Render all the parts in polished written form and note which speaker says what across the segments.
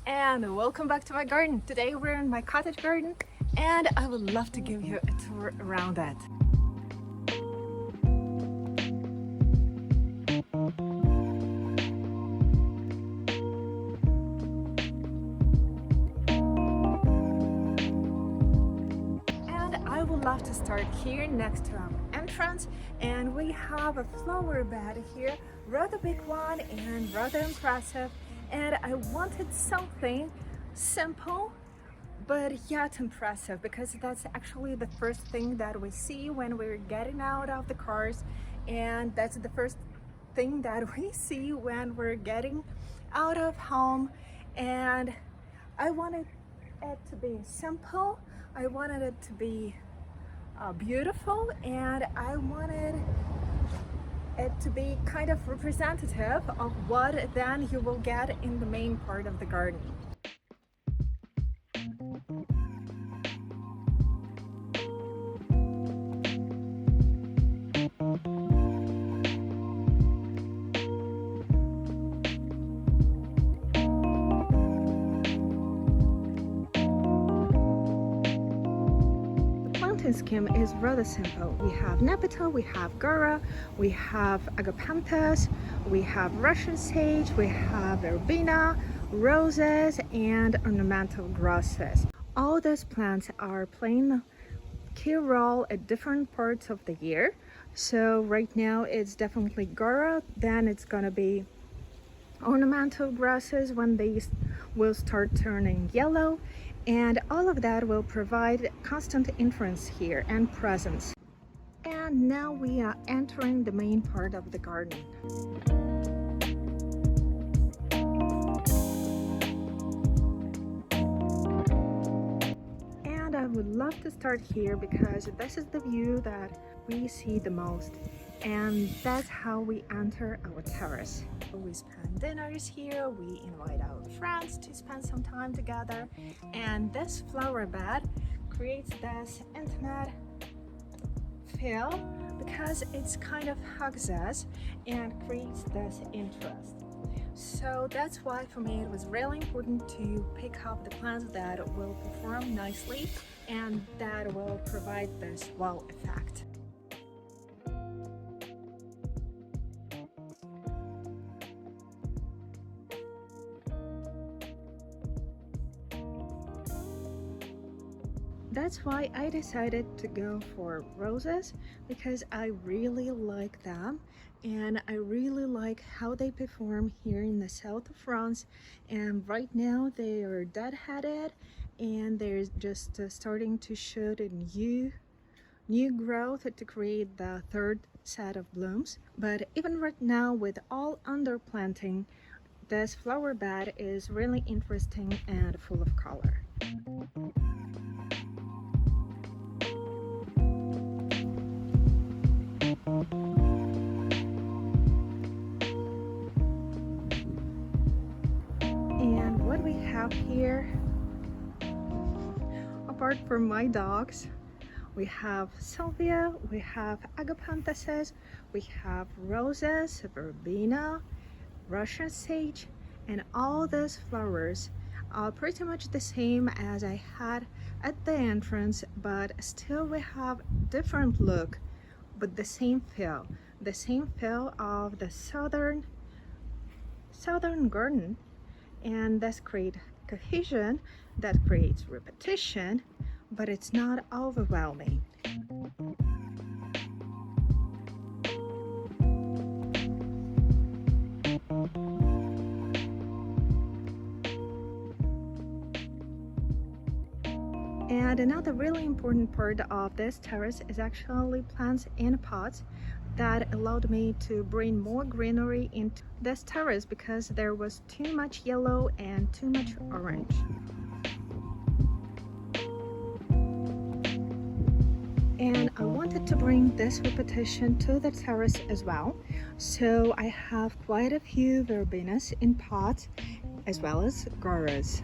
Speaker 1: and welcome back to my garden. Today we're in my cottage garden and I would love to give you a tour around it. And I would love to start here next to our entrance, and we have a flower bed here, rather big one and rather impressive. And I wanted something simple but yet impressive, because that's actually the first thing that we see when we're getting out of the cars, and that's the first thing that we see when we're getting out of home. And I wanted it to be simple, I wanted it to be beautiful, and I wanted it to be kind of representative of what then you will get in the main part of the garden. Scheme is rather simple. We have nepeta, we have Gaura, we have agapanthus, we have Russian sage, we have verbena, roses, and ornamental grasses. All those plants are playing a key role at different parts of the year. So right now it's definitely Gaura, then it's gonna be ornamental grasses when they will start turning yellow, and all of that will provide constant influence here and presence. And now we are entering the main part of the garden. And I would love to start here because this is the view that we see the most, and that's how we enter our terrace. We spend dinners here, we invite our friends to spend some time together, and this flower bed creates this intimate feel because it's kind of hugs us and creates this interest. So that's why for me it was really important to pick up the plants that will perform nicely and that will provide this wow effect. That's why I decided to go for roses, because I really like them and I really like how they perform here in the south of France. And right now they are dead-headed and they're just starting to shoot a new growth to create the third set of blooms. But even right now, with all underplanting, this flower bed is really interesting and full of color. And what we have here, apart from my dogs, we have salvia, we have agapanthus, we have roses, verbena, Russian sage, and all those flowers are pretty much the same as I had at the entrance, but still we have different look, but the same feel of the southern garden. And this creates cohesion, that creates repetition, but it's not overwhelming. And another really important part of this terrace is actually plants in pots that allowed me to bring more greenery into this terrace because there was too much yellow and too much orange. And I wanted to bring this repetition to the terrace as well. So I have quite a few verbenas in pots as well as gauras.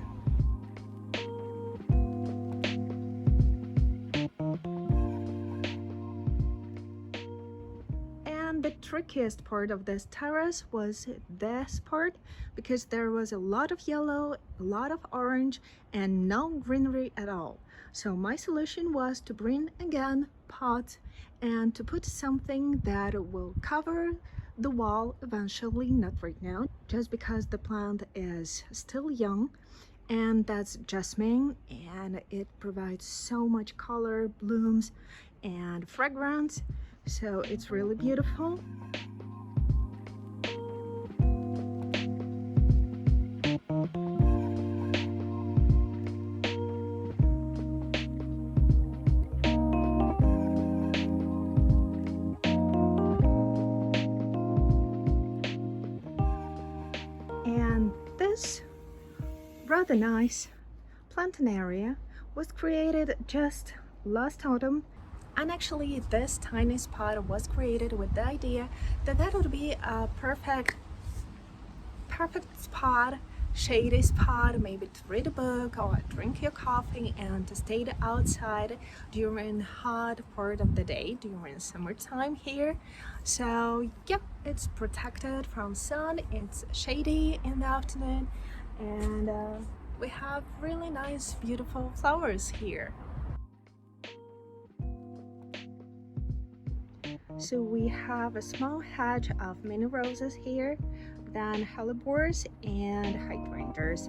Speaker 1: trickiest part of this terrace was this part, because there was a lot of yellow, a lot of orange, and no greenery at all. So my solution was to bring again pots and to put something that will cover the wall eventually, not right now, just because the plant is still young. And that's jasmine, and it provides so much color, blooms, and fragrance, so it's really beautiful. And this rather nice planting area was created just last autumn, and actually this tiny spot was created with the idea that that would be a perfect spot, shady spot, maybe to read a book or drink your coffee and to stay outside during hot part of the day during summertime here. So yep, it's protected from sun, it's shady in the afternoon, and we have really nice beautiful flowers here. So we have a small hedge of mini roses here, then hellebores and hydrangeas.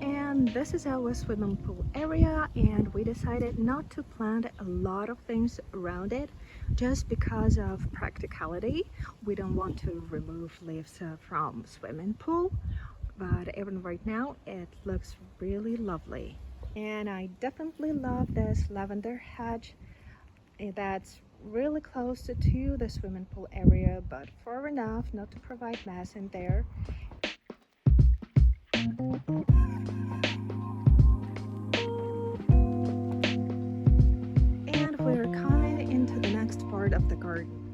Speaker 1: And this is our swimming pool area, and we decided not to plant a lot of things around it just because of practicality. We don't want to remove leaves from swimming pool, but even right now it looks really lovely. And I definitely love this lavender hedge that's really close to the swimming pool area, but far enough not to provide mess in there. And we're coming into the next part of the garden.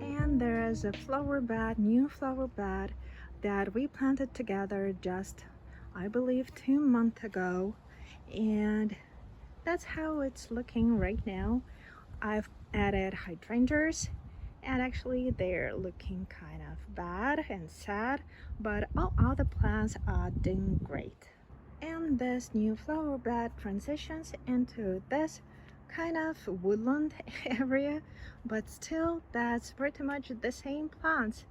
Speaker 1: And there is a flower bed, new flower bed that we planted together just, I believe, 2 months ago. And that's how it's looking right now. I've added hydrangeas, and actually they're looking kind of bad and sad, but all other plants are doing great. And this new flower bed transitions into this kind of woodland area, but still that's pretty much the same plants.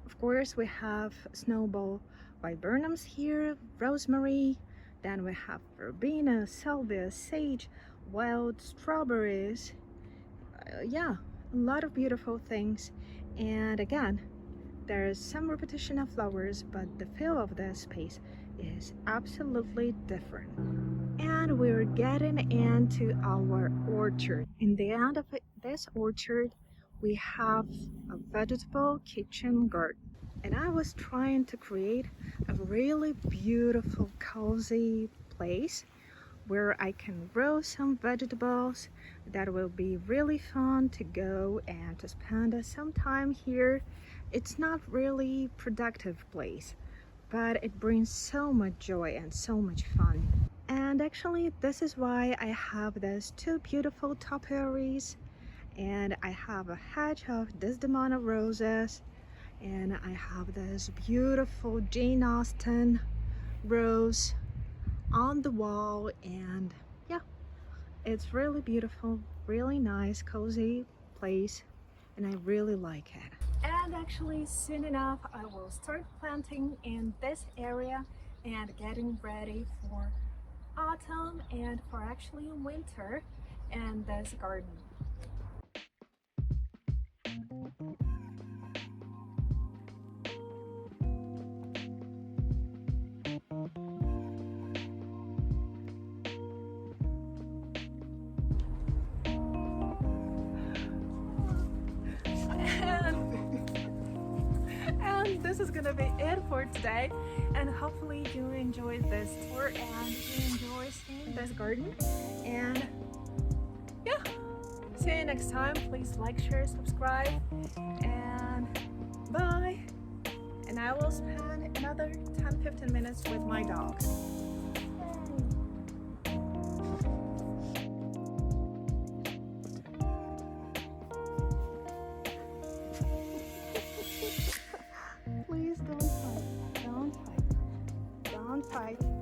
Speaker 1: Of course, we have snowball viburnums here, rosemary, then we have verbena, salvia, sage, wild strawberries. Yeah, a lot of beautiful things. And again, there's some repetition of flowers, but the feel of this space is absolutely different. And we're getting into our orchard. In the end of this orchard, we have a vegetable kitchen garden. And I was trying to create a really beautiful, cozy place where I can grow some vegetables that will be really fun to go and to spend some time here. It's not really productive place, but it brings so much joy and so much fun. And actually this is why I have these 2 beautiful topiaries, and I have a hedge of Desdemona roses, and I have this beautiful Jane Austen rose on the wall. And yeah, it's really beautiful, really nice, cozy place, and I really like it. And actually soon enough I will start planting in this area and getting ready for autumn and for actually winter in this garden. And this is gonna be it for today, and hopefully you enjoyed this tour and you enjoy seeing this garden. And yeah, see you next time. Please like, share, subscribe, and bye. And I will spend another 10-15 minutes with my dog. tight.